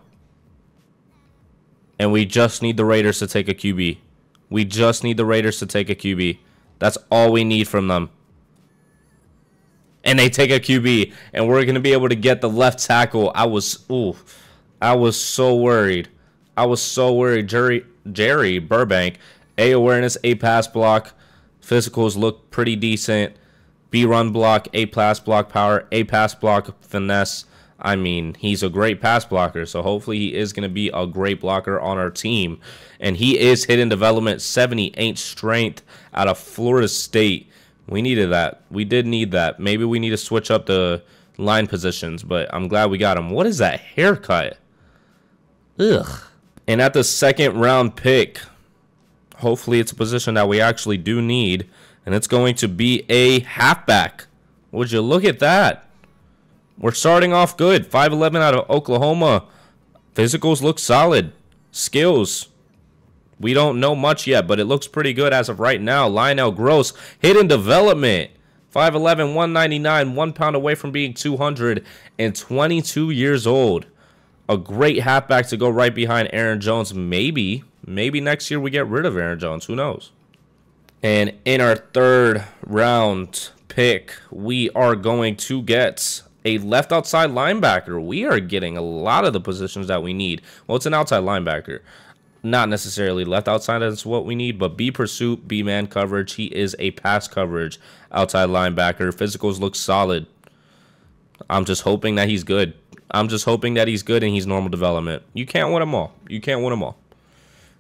And we just need the Raiders to take a QB. We just need the Raiders to take a QB. That's all we need from them. And they take a QB. And we're going to be able to get the left tackle. I was so worried. Jerry Burbank. A awareness, A pass block. Physicals look pretty decent. B run block, A pass block power, A pass block finesse. I mean, he's a great pass blocker, so hopefully he is going to be a great blocker on our team. And he is hidden development, 78 strength out of Florida State. We needed that. We did need that. Maybe we need to switch up the line positions, but I'm glad we got him. What is that haircut? Ugh. And at the 2nd round pick, Hopefully it's a position that we actually do need, and it's going to be a halfback. Would you look at that? We're starting off good. 5'11" out of Oklahoma. Physicals look solid. Skills, we don't know much yet, but it looks pretty good as of right now. Lionel Gross, hidden development. 5'11", 199, 1 pound away from being 200, and 22 years old. A great halfback to go right behind Aaron Jones. Maybe next year we get rid of Aaron Jones. Who knows? And in our third round pick, we are going to get a left outside linebacker. We are getting a lot of the positions that we need. Well, it's an outside linebacker. Not necessarily left outside is what we need, but B pursuit, B man coverage. He is a pass coverage outside linebacker. Physicals look solid. I'm just hoping that he's good. I'm just hoping that he's good and he's normal development. You can't win them all. You can't win them all.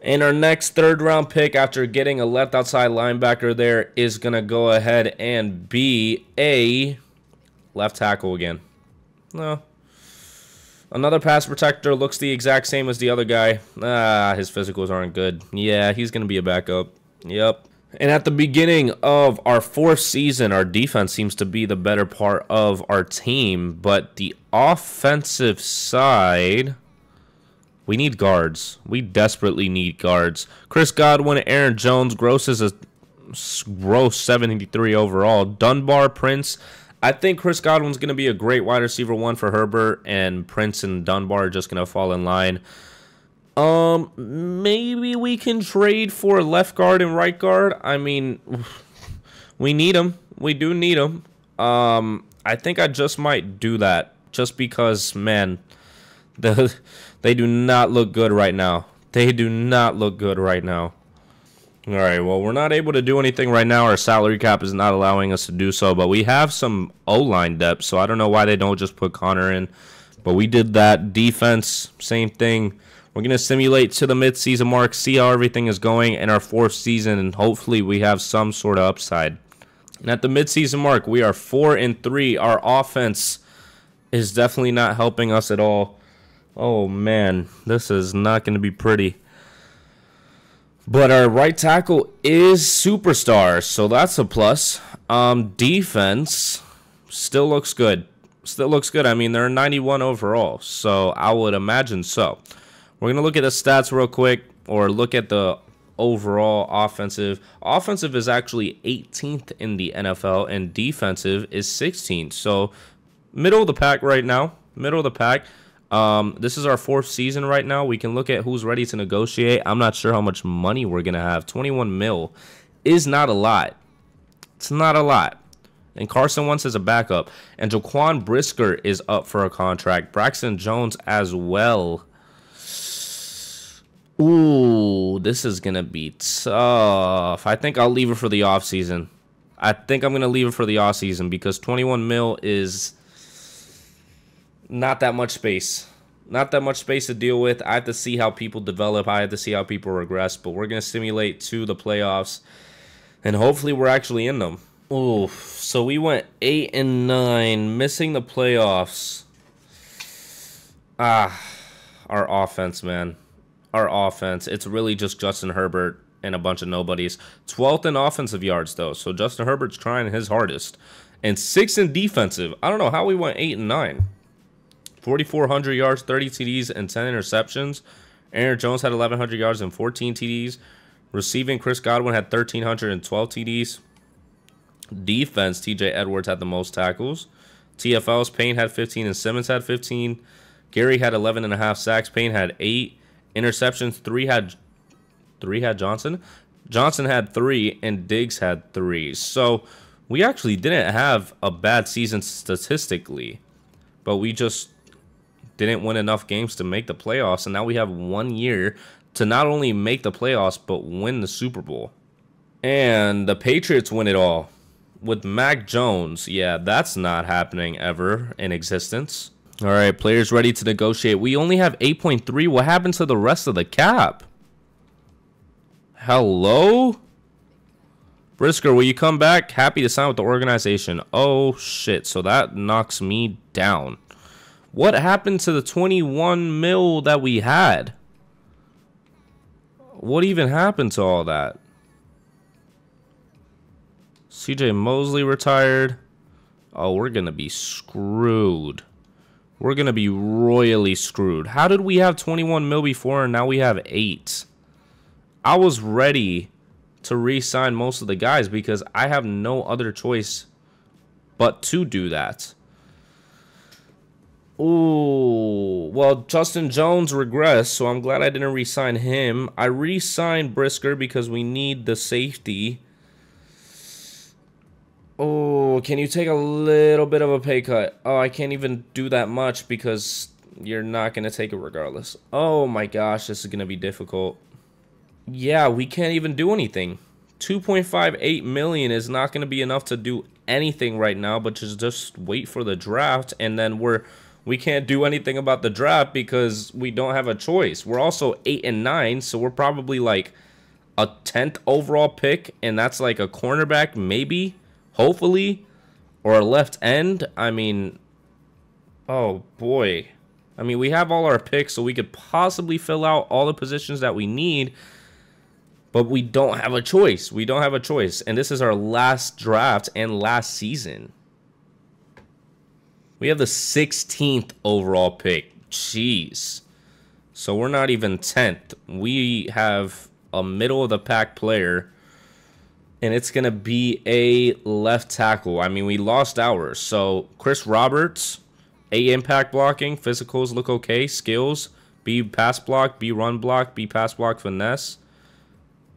And our next third round pick after getting a left outside linebacker there is going to go ahead and be a left tackle again. No. Another pass protector, looks the exact same as the other guy. His physicals aren't good. Yeah, he's going to be a backup. Yep. And at the beginning of our fourth season, our defense seems to be the better part of our team. But the offensive side, we need guards. We desperately need guards. Chris Godwin, Aaron Jones. Gross is a gross 73 overall. Dunbar, Prince. I think Chris Godwin's going to be a great wide receiver one for Herbert, and Prince and Dunbar are just going to fall in line. Maybe we can trade for left guard and right guard. I mean, we need them. We do need them. I think I just might do that just because, man, they do not look good right now. They do not look good right now. All right, well, we're not able to do anything right now. Our salary cap is not allowing us to do so, but we have some O-line depth, so I don't know why they don't just put Connor in. But we did that. Defense, same thing. We're going to simulate to the midseason mark, see how everything is going in our fourth season, and hopefully we have some sort of upside. And at the midseason mark, we are 4-3. Our offense is definitely not helping us at all. Oh, man, this is not going to be pretty. But our right tackle is superstar, so that's a plus. Defense still looks good. Still looks good. I mean, they're 91 overall, so I would imagine so. We're going to look at the stats real quick, or look at the overall offensive. Offensive is actually 18th in the NFL, and defensive is 16th. So, middle of the pack right now. Middle of the pack. This is our fourth season right now. We can look at who's ready to negotiate. I'm not sure how much money we're going to have. 21 mil is not a lot. It's not a lot. And Carson Wentz is a backup. And Jaquan Brisker is up for a contract. Braxton Jones as well. Ooh, this is going to be tough. I think I'll leave it for the offseason. I think I'm going to leave it for the offseason because 21 mil is not that much space. Not that much space to deal with. I have to see how people develop. I have to see how people regress. But we're going to simulate to the playoffs. And hopefully we're actually in them. Ooh, so we went 8-9, missing the playoffs. Our offense, man. Our offense. It's really just Justin Herbert and a bunch of nobodies. 12th in offensive yards, though. So Justin Herbert's trying his hardest. And 6th in defensive. I don't know how we went 8-9. 4,400 yards, 30 TDs, and 10 interceptions. Aaron Jones had 1,100 yards and 14 TDs. Receiving, Chris Godwin had 1,312 TDs. Defense, TJ Edwards had the most tackles. TFLs, Payne had 15 and Simmons had 15. Gary had 11.5 sacks. Payne had 8. Interceptions, 3 had Johnson. Johnson had 3, and Diggs had 3. So we actually didn't have a bad season statistically, but we just didn't win enough games to make the playoffs, and now we have 1 year to not only make the playoffs, but win the Super Bowl. And the Patriots win it all. With Mac Jones, yeah, that's not happening ever in existence. All right, players ready to negotiate. We only have 8.3. What happened to the rest of the cap? Hello? Brisker, will you come back? Happy to sign with the organization. Oh, shit. So that knocks me down. What happened to the 21 mil that we had? What even happened to all that? CJ Mosley retired. Oh, we're going to be screwed. We're going to be royally screwed. How did we have 21 mil before and now we have 8? I was ready to re-sign most of the guys because I have no other choice but to do that. Ooh, well, Justin Jones regressed, so I'm glad I didn't re-sign him. I re-signed Brisker because we need the safety. Oh, can you take a little bit of a pay cut? Oh, I can't even do that much because you're not going to take it regardless. Oh my gosh, this is going to be difficult. Yeah, we can't even do anything. 2.58 million is not going to be enough to do anything right now, but just wait for the draft, and then we can't do anything about the draft because we don't have a choice. We're also 8 and 9, so we're probably like a 10th overall pick, and that's like a cornerback maybe, hopefully, or a left end. I mean, oh boy. I mean, we have all our picks, so we could possibly fill out all the positions that we need, but we don't have a choice. We don't have a choice, and this is our last draft and last season. We have the 16th overall pick. Jeez. So we're not even 10th. We have a middle-of-the-pack player, and it's going to be a left tackle. I mean, we lost ours. So Chris Roberts, A, impact blocking. Physicals look okay. Skills, B, pass block, B, run block, B, pass block, finesse.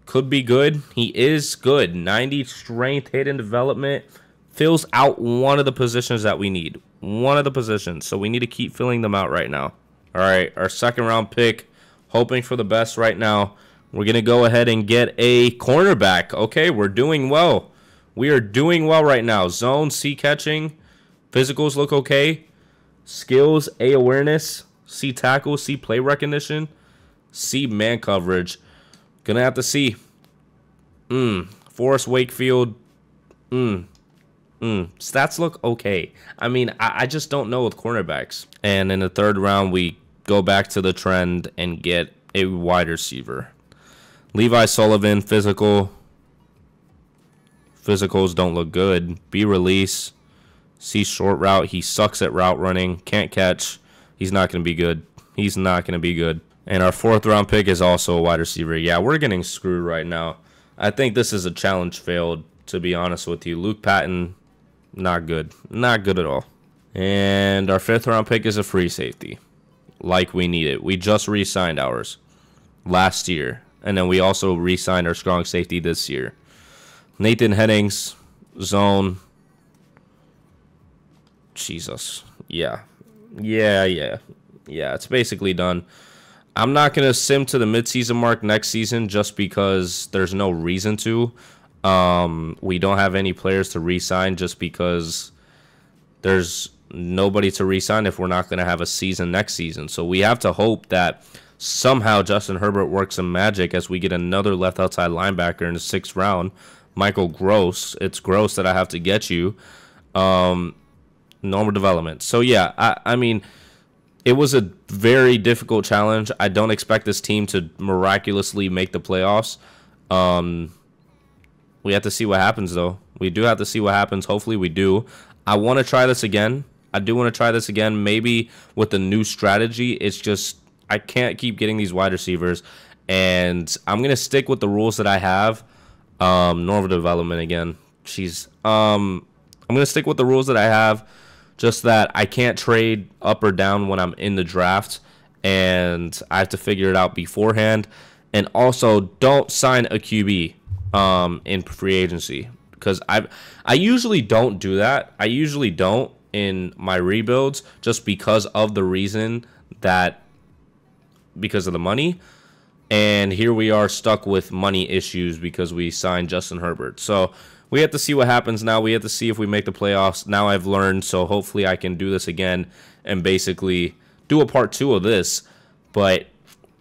Could be good. He is good. 90 strength, hidden development. Fills out one of the positions that we need. One of the positions. So we need to keep filling them out right now. All right, our second round pick. Hoping for the best right now. We're going to go ahead and get a cornerback. Okay, we're doing well. We are doing well right now. Zone, C catching. Physicals look okay. Skills, A awareness. C tackle, C play recognition. C man coverage. Gonna have to see. Forrest Wakefield. Stats look okay. I mean, I just don't know with cornerbacks. And in the third round, we go back to the trend and get a wide receiver. Levi Sullivan, physical. Physicals don't look good. B release. C short route. He sucks at route running. Can't catch. He's not going to be good. He's not going to be good. And our fourth round pick is also a wide receiver. Yeah, we're getting screwed right now. I think this is a challenge failed, to be honest with you. Luke Patton, not good. Not good at all. And our fifth round pick is a free safety. Like we need it. We just re-signed ours last year. And then we also re-signed our strong safety this year. Nathan Hennings, zone. Jesus. Yeah, it's basically done. I'm not going to sim to the midseason mark next season just because there's no reason to. We don't have any players to re-sign just because there's nobody to re-sign if we're not going to have a season next season. So we have to hope that somehow Justin Herbert works some magic as we get another left outside linebacker in the 6th round. Michael Gross. It's gross that I have to get you. Normal development. So, yeah, I mean, it was a very difficult challenge. I don't expect this team to miraculously make the playoffs. We have to see what happens, though. We do have to see what happens. Hopefully we do. I want to try this again. I do want to try this again, maybe with a new strategy. It's just I can't keep getting these wide receivers, and I'm going to stick with the rules that I have. Normal development again. Jeez. I'm going to stick with the rules that I have. Just that I can't trade up or down when I'm in the draft, and I have to figure it out beforehand. And also, don't sign a QB in free agency, because I usually don't do that. I usually don't in my rebuilds just because of the reason that because of the money. And here we are stuck with money issues because we signed Justin Herbert. So we have to see what happens now. We have to see if we make the playoffs. Now I've learned, so hopefully I can do this again and basically do a part 2 of this. But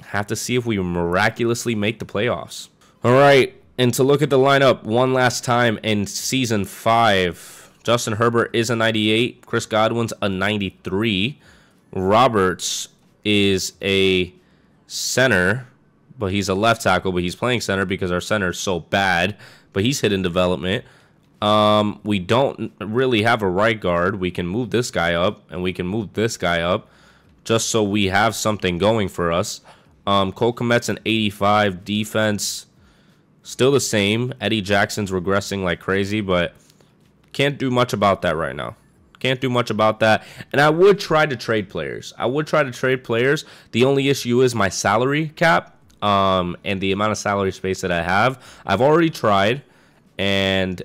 have to see if we miraculously make the playoffs. All right, and to look at the lineup one last time in Season 5, Justin Herbert is a 98. Chris Godwin's a 93. Roberts is a center. but he's a left tackle, but he's playing center because our center is so bad, but he's hidden development. We don't really have a right guard. We can move this guy up, and we can move this guy up, just so we have something going for us. Cole Kmet's an 85. Defense, still the same. Eddie Jackson's regressing like crazy, but can't do much about that right now. Can't do much about that. And I would try to trade players. The only issue is my salary cap, and the amount of salary space that I have. I've already tried, and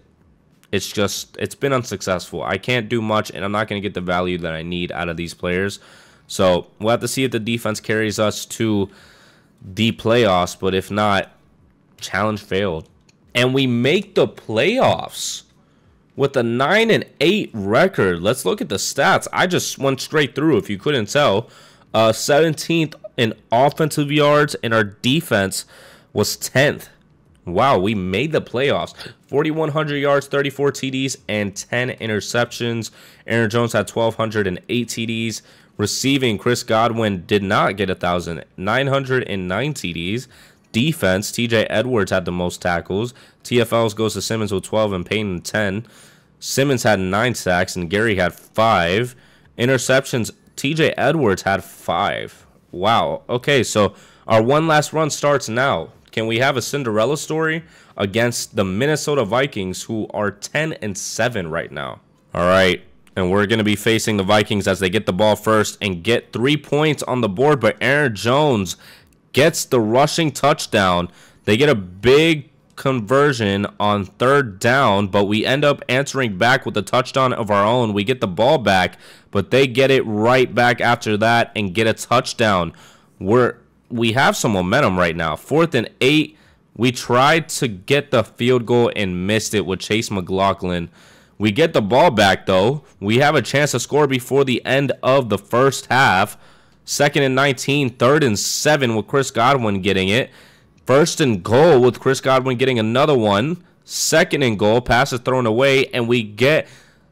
it's been unsuccessful. I can't do much, and I'm not going to get the value that I need out of these players. So we'll have to see if the defense carries us to the playoffs, but if not, challenge failed. And we make the playoffs with a 9-8 record. Let's look at the stats. I just went straight through if you couldn't tell. 17th in offensive yards, and our defense was 10th. Wow, we made the playoffs. 4,100 yards, 34 TDs, and 10 interceptions. Aaron Jones had 1,208 TDs. Receiving, Chris Godwin did not get 1,000. 909 TDs. Defense, TJ Edwards had the most tackles. TFLs goes to Simmons with 12 and Payton 10. Simmons had 9 sacks, and Gary had 5. Interceptions, TJ Edwards had 5. Wow. Okay, so our one last run starts now. Can we have a Cinderella story against the Minnesota Vikings, who are 10-7 right now? All right, and we're going to be facing the Vikings as they get the ball first and get 3 points on the board, but Aaron Jones gets the rushing touchdown. They get a big conversion on 3rd down, but we end up answering back with a touchdown of our own. We get the ball back, but they get it right back after that and get a touchdown. We have some momentum right now. 4th and 8. We tried to get the field goal and missed it with Chase McLaughlin. We get the ball back, though. We have a chance to score before the end of the first half. 2nd and 19. 3rd and 7 with Chris Godwin getting it. 1st and goal with Chris Godwin getting another one. 2nd and goal. Pass is thrown away, and we get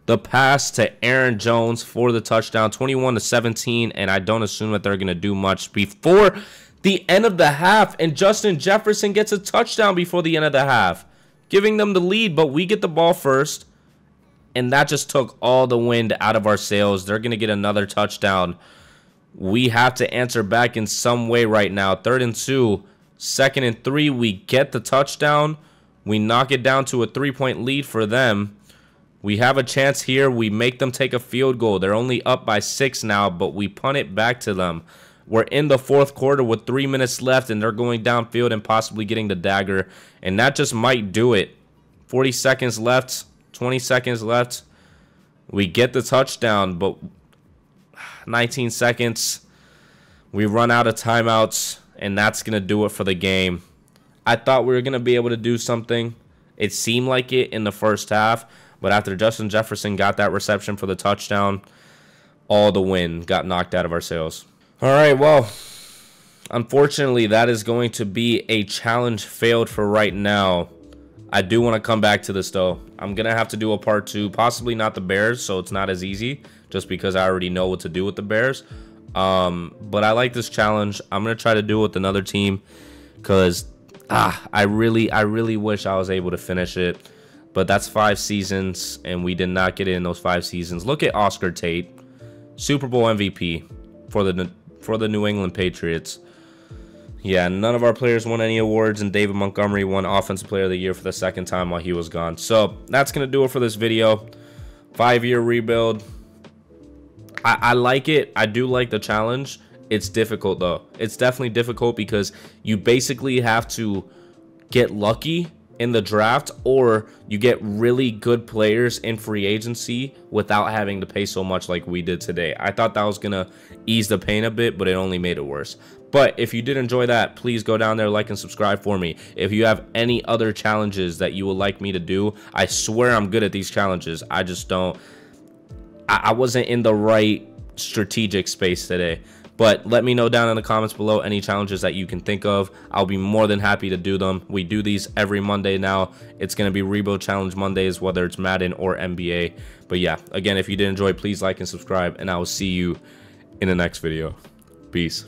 the pass to Aaron Jones for the touchdown. 21-17, and I don't assume that they're going to do much before the end of the half, and Justin Jefferson gets a touchdown before the end of the half, giving them the lead, but we get the ball first, and that just took all the wind out of our sails. They're going to get another touchdown. We have to answer back in some way right now. 3rd and 2, 2nd and 3, we get the touchdown. We knock it down to a 3-point lead for them. We have a chance here. We make them take a field goal. They're only up by 6 now, but we punt it back to them. We're in the 4th quarter with 3 minutes left, and they're going downfield and possibly getting the dagger, and that just might do it. 40 seconds left, 20 seconds left. We get the touchdown, but 19 seconds. We run out of timeouts, and that's going to do it for the game. I thought we were going to be able to do something. It seemed like it in the first half, but after Justin Jefferson got that reception for the touchdown, all the wind got knocked out of our sails. All right, well, unfortunately, that is going to be a challenge failed for right now. I do want to come back to this, though. I'm going to have to do a part 2, possibly not the Bears, so it's not as easy, just because I already know what to do with the Bears. But I like this challenge. I'm going to try to do it with another team, because I really wish I was able to finish it. But that's 5 seasons, and we did not get it in those 5 seasons. Look at Oscar Tate, Super Bowl MVP for the New England Patriots. Yeah, none of our players won any awards, and David Montgomery won Offensive Player of the Year for the 2nd time while he was gone. So that's going to do it for this video. 5-year rebuild. I like it. I do like the challenge. It's difficult, though. It's definitely difficult because you basically have to get lucky in the draft, or you get really good players in free agency without having to pay so much like we did today. I thought that was going to ease the pain a bit, but it only made it worse. But if you did enjoy that, please go down there, like and subscribe for me. If you have any other challenges that you would like me to do, I swear I'm good at these challenges. I just don't. I wasn't in the right strategic space today. But let me know down in the comments below any challenges that you can think of. I'll be more than happy to do them. We do these every Monday now. It's going to be Rebuild Challenge Mondays, whether it's Madden or NBA. But yeah, again, if you did enjoy, please like and subscribe, and I will see you in the next video. Peace.